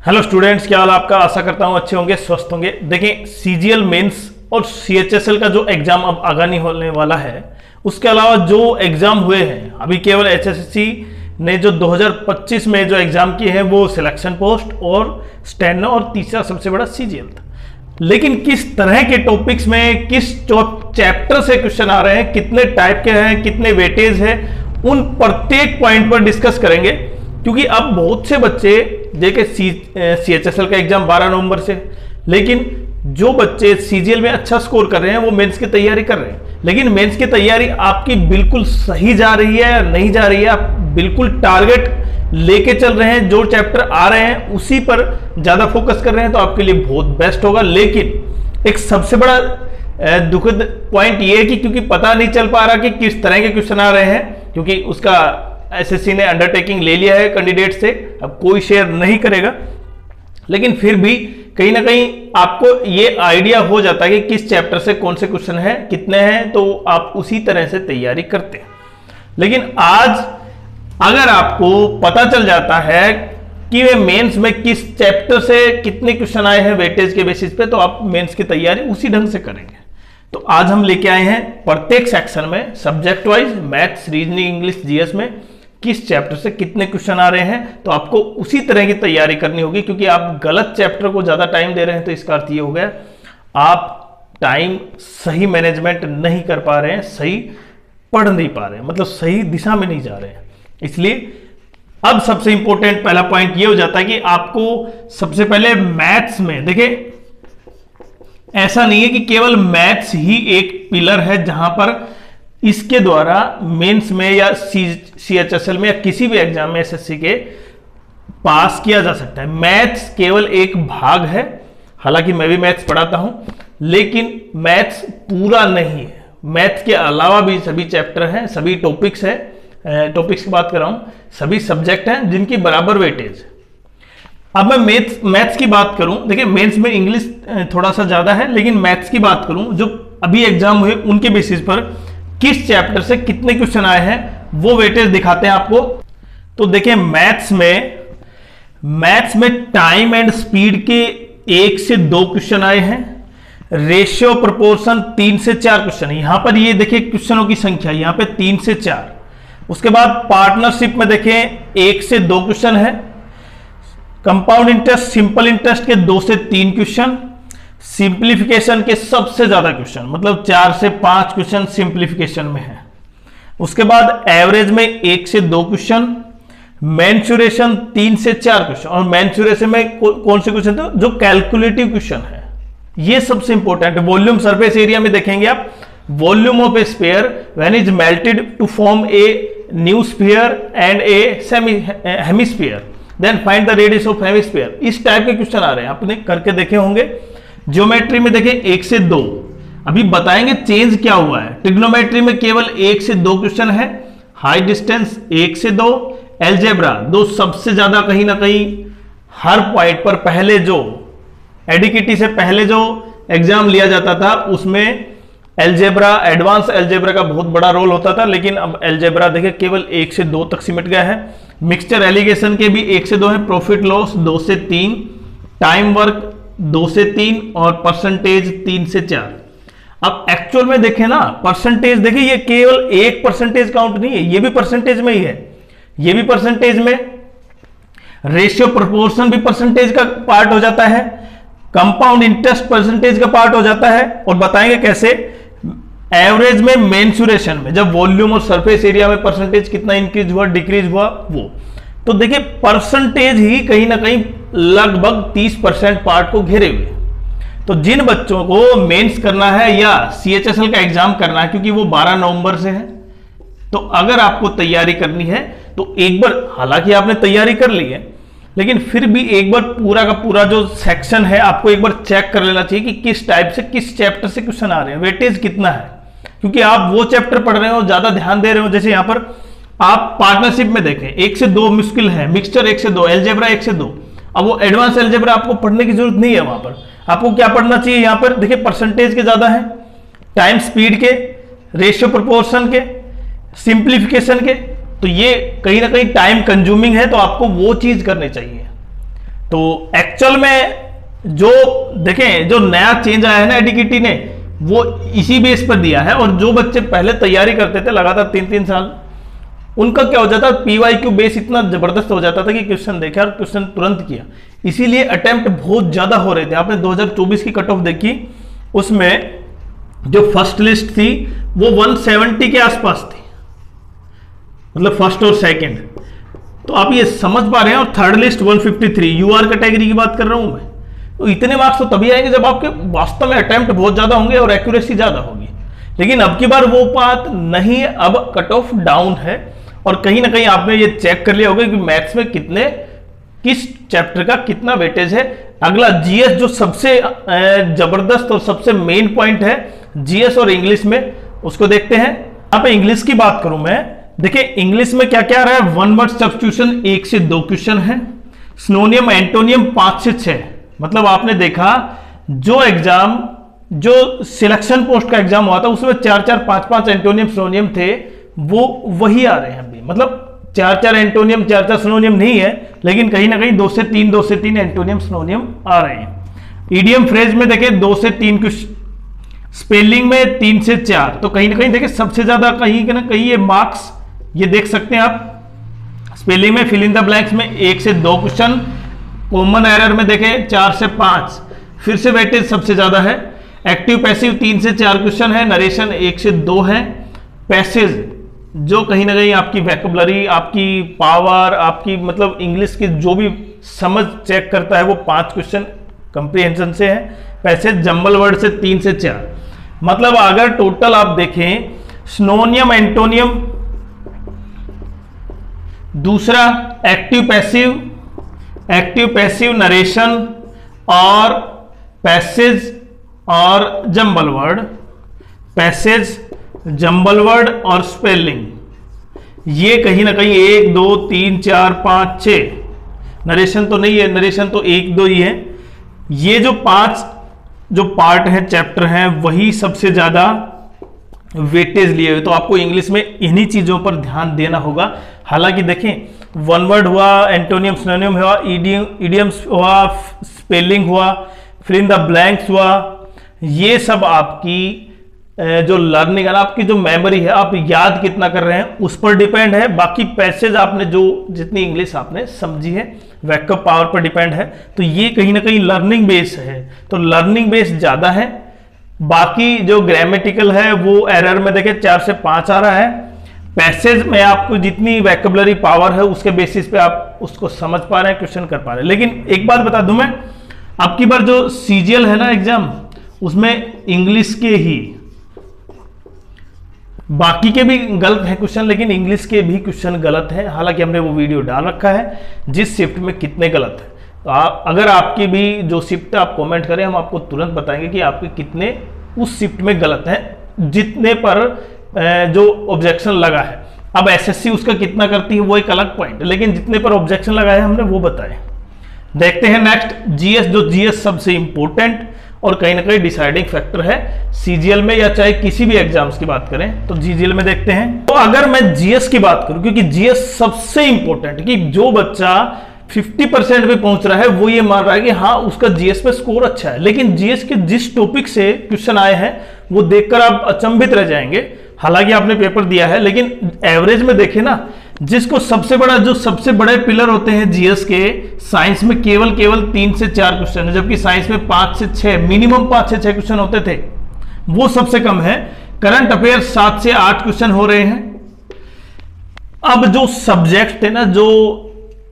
Hello students, क्या हाल आपका। आशा करता हूं अच्छे होंगे, स्वस्थ होंगे। देखें, सीजीएल मेंस और सीएचएसएल का जो एग्जाम अब आगामी होने वाला है, उसके अलावा जो एग्जाम हुए हैं अभी, केवल एचएसएससी ने जो 2025 में जो एग्जाम किए हैं वो सिलेक्शन पोस्ट और स्टेनो और तीसरा सबसे बड़ा सीजीएल था। लेकिन किस तरह के टॉपिक्स में किस चैप्टर से क्वेश्चन आ रहे हैं, कितने टाइप के हैं, कितने वेटेज है, उन प्रत्येक पॉइंट पर डिस्कस करेंगे। क्योंकि अब बहुत से बच्चे देखिए सीएचएसएल का एग्जाम 12 नवंबर से, लेकिन जो बच्चे सीजीएल में अच्छा स्कोर कर रहे हैं वो मेंस की तैयारी कर रहे हैं। लेकिन मेंस की तैयारी आपकी बिल्कुल सही जा रही है या नहीं जा रही है, आप बिल्कुल टारगेट लेके चल रहे हैं, जो चैप्टर आ रहे हैं उसी पर ज्यादा फोकस कर रहे हैं, तो आपके लिए बहुत बेस्ट होगा। लेकिन एक सबसे बड़ा दुखद पॉइंट ये है कि क्योंकि पता नहीं चल पा रहा कि किस तरह के क्वेश्चन आ रहे हैं, क्योंकि उसका एसएससी ने अंडरटेकिंग ले लिया है कैंडिडेट से, अब कोई शेयर नहीं करेगा। लेकिन फिर भी कहीं ना कहीं आपको ये आइडिया हो जाता है कि किस चैप्टर से कौन से क्वेश्चन है, कितने हैं, तो आप उसी तरह से तैयारी करते हैं। लेकिन आज अगर आपको पता चल जाता है कि वे मेंस में किस चैप्टर से कितने क्वेश्चन आए हैं वेटेज के बेसिस पे, तो आप मेंस की तैयारी उसी ढंग से करेंगे। तो आज हम लेके आए हैं प्रत्येक सेक्शन में subject wise maths, reasoning, English, GS में किस चैप्टर से कितने क्वेश्चन आ रहे हैं, तो आपको उसी तरह की तैयारी करनी होगी। क्योंकि आप गलत चैप्टर को ज्यादा टाइम दे रहे हैं तो इसका अर्थ ये हो गया आप टाइम सही मैनेजमेंट नहीं कर पा रहे हैं, सही पढ़ नहीं पा रहे हैं, मतलब सही दिशा में नहीं जा रहे हैं। इसलिए अब सबसे इंपॉर्टेंट पहला पॉइंट ये हो जाता है कि आपको सबसे पहले मैथ्स में, देखिए ऐसा नहीं है कि केवल मैथ्स ही एक पिलर है जहां पर इसके द्वारा मेंस में या सीएचएसएल में या किसी भी एग्जाम में एसएससी के पास किया जा सकता है। मैथ्स केवल एक भाग है, हालांकि मैं भी मैथ्स पढ़ाता हूं, लेकिन मैथ्स पूरा नहीं है। मैथ्स के अलावा भी सभी चैप्टर हैं, सभी टॉपिक्स हैं, टॉपिक्स की बात कर रहा हूं, सभी सब्जेक्ट हैं जिनकी बराबर वेटेज है। अब मैं मैथ्स की बात करूं, देखिए मेंस में इंग्लिश थोड़ा सा ज्यादा है, लेकिन मैथ्स की बात करूं जो अभी एग्जाम हुए उनके बेसिस पर किस चैप्टर से कितने क्वेश्चन आए हैं वो वेटेज दिखाते हैं आपको। तो देखिए मैथ्स में टाइम एंड स्पीड के 1 से 2 क्वेश्चन आए हैं। रेशियो प्रोपोर्शन 3 से 4 क्वेश्चन है। यहां पर ये देखिए क्वेश्चनों की संख्या यहां पे 3 से 4। उसके बाद पार्टनरशिप में देखें 1 से 2 क्वेश्चन है। कंपाउंड इंटरेस्ट, सिंपल इंटरेस्ट के 2 से 3 क्वेश्चन। सिंप्लीफिकेशन के सबसे ज्यादा क्वेश्चन, मतलब 4 से 5 क्वेश्चन सिंप्लीफिकेशन में है। उसके बाद एवरेज में 1 से 2 क्वेश्चन। मेंसुरेशन 3 से 4 क्वेश्चन, और मेंसुरेशन में कौन से क्वेश्चन थे जो कैलकुलेटिव क्वेश्चन है, ये सबसे इंपॉर्टेंट है। वॉल्यूम सरफेस एरिया में देखेंगे आप, volume of a sphere when is melted to form a new sphere and a hemisphere, then find the radius of hemisphere. इस टाइप के क्वेश्चन आ रहे हैं, आपने करके देखे होंगे। ज्योमेट्री में देखें 1 से 2, अभी बताएंगे चेंज क्या हुआ है। ट्रिग्नोमेट्री में केवल 1 से 2 क्वेश्चन है। हाई डिस्टेंस 1 से 2। एलजेब्रा 2 सबसे ज्यादा, कहीं ना कहीं हर पॉइंट पर पहले जो एडिकिटी से पहले जो एग्जाम लिया जाता था उसमें एलजेब्रा, एडवांस एलजेब्रा का बहुत बड़ा रोल होता था, लेकिन अब एलजेब्रा देखिए केवल 1 से 2 तक सिमट गया है। मिक्सचर एलिगेशन के भी 1 से 2 है। प्रॉफिट लॉस 2 से 3। टाइम वर्क 2 से 3 और परसेंटेज 3 से 4। अब एक्चुअल में देखें ना, परसेंटेज देखिए ये केवल एक परसेंटेज काउंट नहीं है, ये भी परसेंटेज में ही है, ये भी परसेंटेज में। रेशियो प्रोपोर्शन भी परसेंटेज का पार्ट हो जाता है। कंपाउंड इंटरेस्ट परसेंटेज का पार्ट हो जाता है। और बताएंगे कैसे। एवरेज में, मेंसुरेशन में, जब वॉल्यूम और सरफेस एरिया में परसेंटेज कितना इंक्रीज हुआ, डिक्रीज हुआ, वो तो देखिए परसेंटेज ही कहीं ना कहीं लगभग 30% पार्ट को घेरे हुए। तो जिन बच्चों को मेंस करना है या सीएचएसएल का एग्जाम करना है, क्योंकि वो 12 नवंबर से है, तो अगर आपको तैयारी करनी है तो एक बार, हालांकि आपने तैयारी कर ली है, लेकिन फिर भी एक बार पूरा का पूरा जो सेक्शन है आपको एक बार चेक कर लेना चाहिए कि किस टाइप से, किस चैप्टर से क्वेश्चन आ रहे हैं, वेटेज कितना है। क्योंकि आप वो चैप्टर पढ़ रहे हो, ज्यादा ध्यान दे रहे हो। जैसे यहां पर आप पार्टनरशिप में देखें 1 से 2 मुश्किल है, मिक्सचर 1 से 2, एलजेब्रा 1 से 2। अब वो एडवांस एलजेब्रा आपको पढ़ने की जरूरत नहीं है। वहां पर आपको क्या पढ़ना चाहिए, यहां पर देखिए परसेंटेज के ज्यादा है, टाइम स्पीड के, रेशियो प्रोपोर्शन के, सिंप्लीफिकेशन के। तो ये कहीं ना कहीं टाइम कंज्यूमिंग है, तो आपको वो चीज करनी चाहिए। तो एक्चुअल में जो देखें, जो नया चेंज आया है ना एडीकेटी ने, वो इसी बेस पर दिया है। और जो बच्चे पहले तैयारी करते थे लगातार 3-3 साल, उनका क्या हो जाता, पीवाईक्यू बेस इतना जबरदस्त हो जाता था कि क्वेश्चन देखा और क्वेश्चन तुरंत किया, इसीलिए अटेम्प्ट बहुत ज्यादा हो रहे थे। आपने 2024 की कट ऑफ देखी, उसमें जो फर्स्ट लिस्ट थी वो 170 के आसपास थी, मतलब फर्स्ट और सेकंड। तो आप ये समझ पा रहे हैं। और थर्ड लिस्ट 153, यूआर कैटेगरी की बात कर रहा हूं मैं। तो इतने मार्क्स तो तभी आएंगे जब आपके वास्तव में अटेम्प्ट बहुत ज्यादा होंगे और एक्यूरेसी ज्यादा होगी। लेकिन अब की बार वो बात नहीं है, अब कट ऑफ डाउन है। और कहीं ना कहीं आपने ये चेक कर लिया होगा कि मैथ्स में किस चैप्टर का कितना वेटेज है। अगला जीएस, जो सबसे जबरदस्त और सबसे मेन पॉइंट है जीएस और इंग्लिश में, उसको देखते हैं। यहां पे इंग्लिश की बात करूं मैं, देखिए इंग्लिश में क्या क्या आ रहा है। 1 वर्ड सब्स्टिट्यूशन 1 से 2 क्वेश्चन है, सिनोनियम एंटोनियम 5 से 6। मतलब आपने देखा जो एग्जाम, जो सिलेक्शन पोस्ट का एग्जाम हुआ था उसमें 4-4, 5-5 एंटोनियम सिनोनियम थे, वो वही आ रहे हैं अभी। मतलब 4-4 एंटोनियम 4-4 सिनोनियम नहीं है, लेकिन कहीं ना कहीं 2 से 3 एंटोनियम सिनोनियम आ रहे हैं। ईडियम फ्रेज में देखें 2 से 3 कुछ, स्पेलिंग में 3 से 4। तो कहीं ना कहीं देखिए सबसे ज्यादा कहीं ना कहीं ये मार्क्स ये देख सकते हैं आप। स्पेलिंग में फिल इन द ब्लैंक्स में 1 से 2 क्वेश्चन, कॉमन एरर में देखें 4 से 5, फिर से वेटेज सबसे ज्यादा है। एक्टिव पैसिव 3 से 4 क्वेश्चन है, नरेशन 1 से 2 है। पैसेज जो कहीं ना कहीं आपकी वैकेबुलरी, आपकी पावर, आपकी मतलब इंग्लिश की जो भी समझ चेक करता है, वो 5 क्वेश्चन कंप्रीहेंशन से है। पैसेज जंबल वर्ड से 3 से 4। मतलब अगर टोटल आप देखें, सिनोनियम एंटोनियम, दूसरा एक्टिव पैसिव नरेशन और पैसेज और jumble word, passage jumble word और स्पेलिंग, ये कहीं ना कहीं 1 2 3 4 5 6, नरेशन तो नहीं है, नरेशन तो 1-2 ही है। ये जो 5 जो पार्ट है, चैप्टर हैं, वही सबसे ज्यादा वेटेज लिए हुए। तो आपको इंग्लिश में इन्हीं चीजों पर ध्यान देना होगा। हालांकि देखें 1 वर्ड हुआ, एंटोनियम सिनोनियम हुआ, इडियम्स हुआ, स्पेलिंग हुआ, फिल इन द ब्लैंक्स हुआ, ये सब आपकी जो लर्निंग है, आपकी जो मेमोरी है, आप याद कितना कर रहे हैं उस पर डिपेंड है। बाकी पैसेज आपने जो जितनी इंग्लिश आपने समझी है, वैकअप पावर पर डिपेंड है। तो ये कहीं ना कहीं लर्निंग बेस है, तो लर्निंग बेस ज्यादा है। बाकी जो ग्रामेटिकल है वो एरर में देखें 4 से 5 आ रहा है। पैसेज में आपको जितनी वैकेबुलरी पावर है उसके बेसिस पे आप उसको समझ पा रहे हैं, क्वेश्चन कर पा रहे हैं। लेकिन एक बात बता दूं मैं, अब की बार जो सीजीएल है ना एग्जाम, उसमें इंग्लिश के ही, बाकी के भी गलत है क्वेश्चन, लेकिन इंग्लिश के भी क्वेश्चन गलत है। हालांकि हमने वो वीडियो डाल रखा है जिस शिफ्ट में कितने गलत है। तो अगर आपकी भी जो शिफ्ट आप कमेंट करें, हम आपको तुरंत बताएंगे कि आपके कितने उस शिफ्ट में गलत है, जितने पर जो ऑब्जेक्शन लगा है। अब एसएससी उसका कितना करती है वो एक अलग पॉइंट, लेकिन जितने पर ऑब्जेक्शन लगाए हमने वो बताए। देखते हैं नेक्स्ट जीएस, जो जीएस सबसे इंपॉर्टेंट और कहीं ना कहीं डिसाइडिंग फैक्टर है सीजीएल में, या चाहे किसी भी एग्जाम्स की बात करें तो जीजीएल में देखते हैं। तो अगर मैं जीएस की बात करूं, क्योंकि जीएस सबसे इंपॉर्टेंट, कि जो बच्चा 50% पे पहुंच रहा है वो ये मान रहा है कि हाँ उसका जीएस पे स्कोर अच्छा है, लेकिन जीएस के जिस टॉपिक से क्वेश्चन आए हैं वो देखकर आप अचंभित रह जाएंगे। हालांकि आपने पेपर दिया है, लेकिन एवरेज में देखें ना, जिसको सबसे बड़ा, जो सबसे बड़े पिलर होते हैं जीएस के, साइंस में केवल 3 से 4 क्वेश्चन है, जबकि साइंस में 5 से 6, मिनिमम 5 से 6 क्वेश्चन होते थे, वो सबसे कम है। करंट अफेयर 7 से 8 क्वेश्चन हो रहे हैं। अब जो सब्जेक्ट थे ना, जो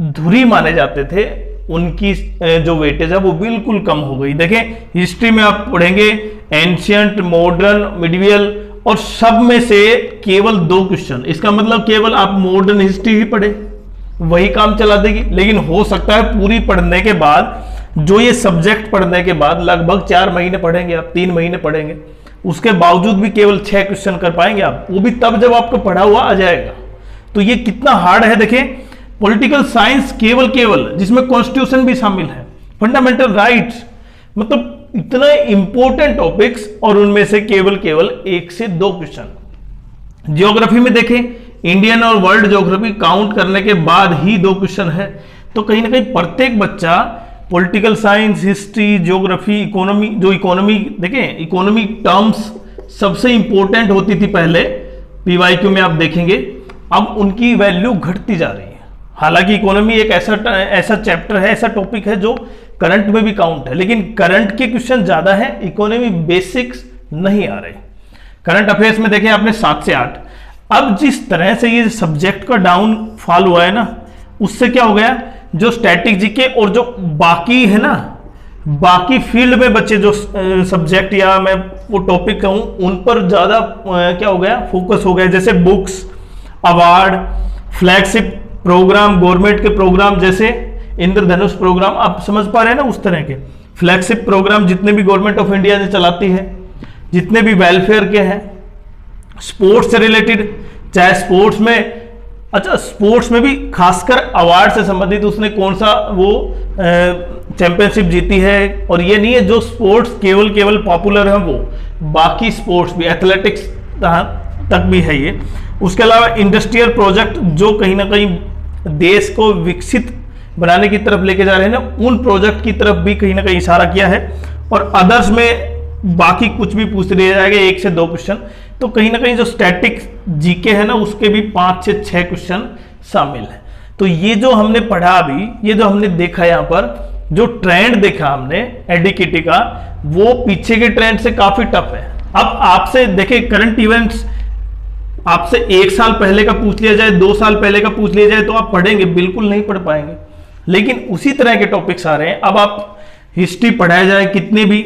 धुरी माने जाते थे, उनकी जो वेटेज है वो बिल्कुल कम हो गई। देखें हिस्ट्री में आप पढ़ेंगे एंशियंट, मॉडर्न, मिडिवियल, और सब में से केवल 2 क्वेश्चन। इसका मतलब केवल आप मॉडर्न हिस्ट्री ही पढ़े, वही काम चला देगी। लेकिन हो सकता है पूरी पढ़ने के बाद, जो ये सब्जेक्ट पढ़ने के बाद लगभग 4 महीने पढ़ेंगे आप, 3 महीने पढ़ेंगे, उसके बावजूद भी केवल 6 क्वेश्चन कर पाएंगे आप, वो भी तब जब आपको पढ़ा हुआ आ जाएगा। तो ये कितना हार्ड है। देखें पॉलिटिकल साइंस केवल जिसमें कॉन्स्टिट्यूशन भी शामिल है, फंडामेंटल राइट्स, मतलब इतना इंपॉर्टेंट टॉपिक्स, और उनमें से केवल 1 से 2 क्वेश्चन। ज्योग्राफी में देखें इंडियन और वर्ल्ड ज्योग्राफी काउंट करने के बाद ही 2 क्वेश्चन है। तो कहीं ना कहीं प्रत्येक बच्चा political science, history, geography, economy, जो इकोनॉमी देखें, इकोनॉमी टर्म्स सबसे इंपॉर्टेंट होती थी पहले, पीवाईक्यू में आप देखेंगे, अब उनकी वैल्यू घटती जा रही है। हालांकि इकोनॉमी एक ऐसा चैप्टर है, ऐसा टॉपिक है जो करंट में भी काउंट है, लेकिन करंट के क्वेश्चन ज्यादा है, इकोनॉमी बेसिक्स नहीं आ रहे। करंट अफेयर्स में देखें आपने 7 से 8। अब जिस तरह से ये सब्जेक्ट का डाउनफॉल हुआ है ना, उससे क्या हो गया, जो स्टैटिक जीके और जो बाकी है ना, बाकी फील्ड में बच्चे जो सब्जेक्ट या मैं वो टॉपिक कहूं, उन पर ज्यादा क्या हो गया, फोकस हो गया। जैसे books, award, flagship program, government के प्रोग्राम जैसे इंद्रधनुष प्रोग्राम, आप समझ पा रहे हैं ना, उस तरह के फ्लैगशिप प्रोग्राम जितने भी गवर्नमेंट ऑफ इंडिया ने चलाती है, जितने भी वेलफेयर के हैं, स्पोर्ट्स से रिलेटेड, चाहे स्पोर्ट्स में, अच्छा स्पोर्ट्स में भी खासकर अवार्ड से संबंधित उसने कौन सा वो चैंपियनशिप जीती है, और ये नहीं है जो स्पोर्ट्स केवल पॉपुलर है, वो बाकी स्पोर्ट्स भी, एथलेटिक्स तक भी है ये। उसके अलावा इंडस्ट्रियल प्रोजेक्ट जो कहीं ना कहीं देश को विकसित बनाने की तरफ लेके जा रहे हैं ना, उन प्रोजेक्ट की तरफ भी कहीं ना कहीं इशारा किया है। और अदर्स में बाकी कुछ भी पूछ लिया जाएगा, 1 से 2 क्वेश्चन, तो कहीं ना कहीं जो स्टैटिक जीके है ना, उसके भी 5 से 6 क्वेश्चन शामिल है। तो ये जो हमने पढ़ा अभी, ये जो हमने देखा यहाँ पर, जो ट्रेंड देखा हमने एडीकेटी का, वो पीछे के ट्रेंड से काफी टफ है। अब आपसे देखे करंट इवेंट्स आपसे 1 साल पहले का पूछ लिया जाए, 2 साल पहले का पूछ लिया जाए, तो आप पढ़ेंगे, बिल्कुल नहीं पढ़ पाएंगे। लेकिन उसी तरह के टॉपिक्स आ रहे हैं। अब आप हिस्ट्री पढ़ाया जाए, कितने भी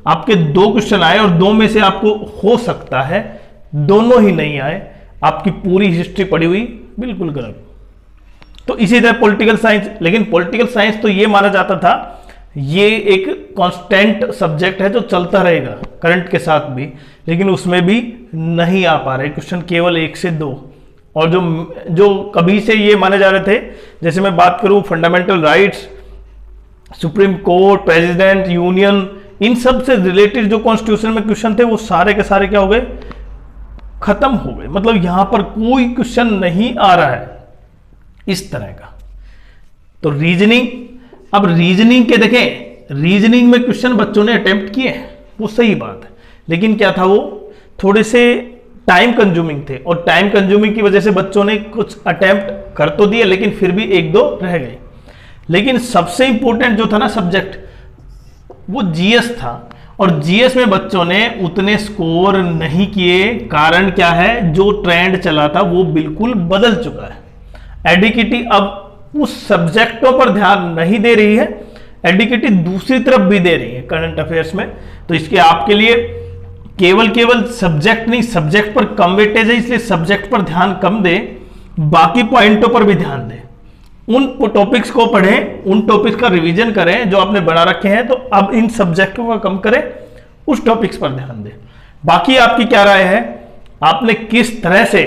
आपके 2 क्वेश्चन आए और 2 में से आपको हो सकता है दोनों ही नहीं आए, आपकी पूरी हिस्ट्री पढ़ी हुई बिल्कुल गलत। तो इसी तरह पॉलिटिकल साइंस, लेकिन पॉलिटिकल साइंस तो ये माना जाता था ये एक कांस्टेंट सब्जेक्ट है जो चलता रहेगा करंट के साथ भी, लेकिन उसमें भी नहीं आ पा रहे क्वेश्चन, केवल 1 से 2। और जो कभी से ये माने जा रहे थे, जैसे मैं बात करूं fundamental rights, supreme court, president, union, इन सब से रिलेटेड जो कॉन्स्टिट्यूशन में क्वेश्चन थे, वो सारे के सारे क्या हो गए, खत्म हो गए। मतलब यहां पर कोई क्वेश्चन नहीं आ रहा है इस तरह का। तो रीजनिंग, अब रीजनिंग के देखें, रीजनिंग में क्वेश्चन बच्चों ने अटेम्प्ट किए, वो सही बात है, लेकिन क्या था, वो थोड़े से टाइम कंज्यूमिंग थे, और टाइम कंज्यूमिंग की वजह से बच्चों ने कुछ अटेम्प्ट कर तो दिए, लेकिन फिर भी 1-2 रह गए। लेकिन सबसे इंपॉर्टेंट जो था ना सब्जेक्ट, वो जीएस था, और जीएस में बच्चों ने उतने स्कोर नहीं किए। कारण क्या है, जो ट्रेंड चला था वो बिल्कुल बदल चुका है। एडीकेटी अब उस सब्जेक्टों पर ध्यान नहीं दे रही है, एडीकेटी दूसरी तरफ भी दे रही है करंट अफेयर्स में। तो इसके आपके लिए केवल सब्जेक्ट नहीं, सब्जेक्ट पर कम वेटेज है, इसलिए सब्जेक्ट पर ध्यान कम दे, बाकी पॉइंटों पर भी ध्यान दे, उन टॉपिक्स को पढ़ें, उन टॉपिक्स का रिवीजन करें जो आपने बना रखे हैं। तो अब इन सब्जेक्टों का कम करें, उस टॉपिक्स पर ध्यान दें। बाकी आपकी क्या राय है, आपने किस तरह से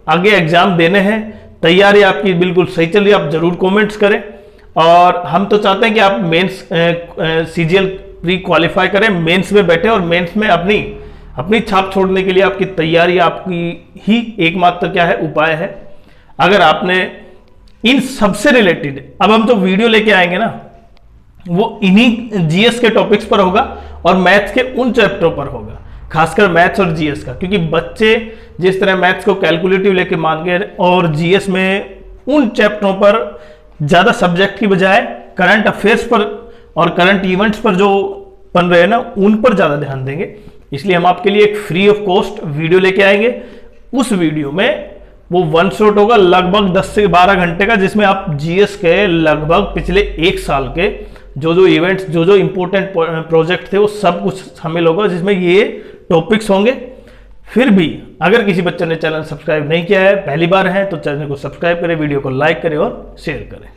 आगे एग्जाम देने हैं, तैयारी आपकी बिल्कुल सही चल रही है, आप जरूर कमेंट्स करें। और हम तो चाहते हैं कि आप मेंस सीजीएल प्री क्वालिफाई करें, मेंस में बैठे और मेंस में अपनी छाप छोड़ने के लिए आपकी तैयारी आपकी ही एकमात्र क्या है, उपाय है। अगर आपने इन सबसे रिलेटेड, अब हम जो वीडियो लेके आएंगे ना, वो इन्हीं जीएस के टॉपिक्स पर होगा और मैथ्स के उन चैप्टरों पर होगा, खासकर मैथ्स और जीएस का, क्योंकि बच्चे जिस तरह मैथ्स को कैलकुलेटिव लेके मान गए और जीएस में उन चैप्टरों पर ज्यादा सब्जेक्ट की बजाय करंट अफेयर्स पर और करंट इवेंट्स पर जो बन रहे हैं ना, उन पर ज्यादा ध्यान देंगे। इसलिए हम आपके लिए एक फ्री ऑफ कॉस्ट वीडियो लेके आएंगे। उस वीडियो में वो 1 शॉट होगा लगभग 10 से 12 घंटे का, जिसमें आप जीएस के लगभग पिछले 1 साल के जो इवेंट्स, जो इंपॉर्टेंट प्रोजेक्ट थे, वो सब कुछ शामिल होगा, जिसमें ये टॉपिक्स होंगे। फिर भी अगर किसी बच्चे ने चैनल सब्सक्राइब नहीं किया है, पहली बार है, तो चैनल को सब्सक्राइब करें, वीडियो को लाइक करें और शेयर करें।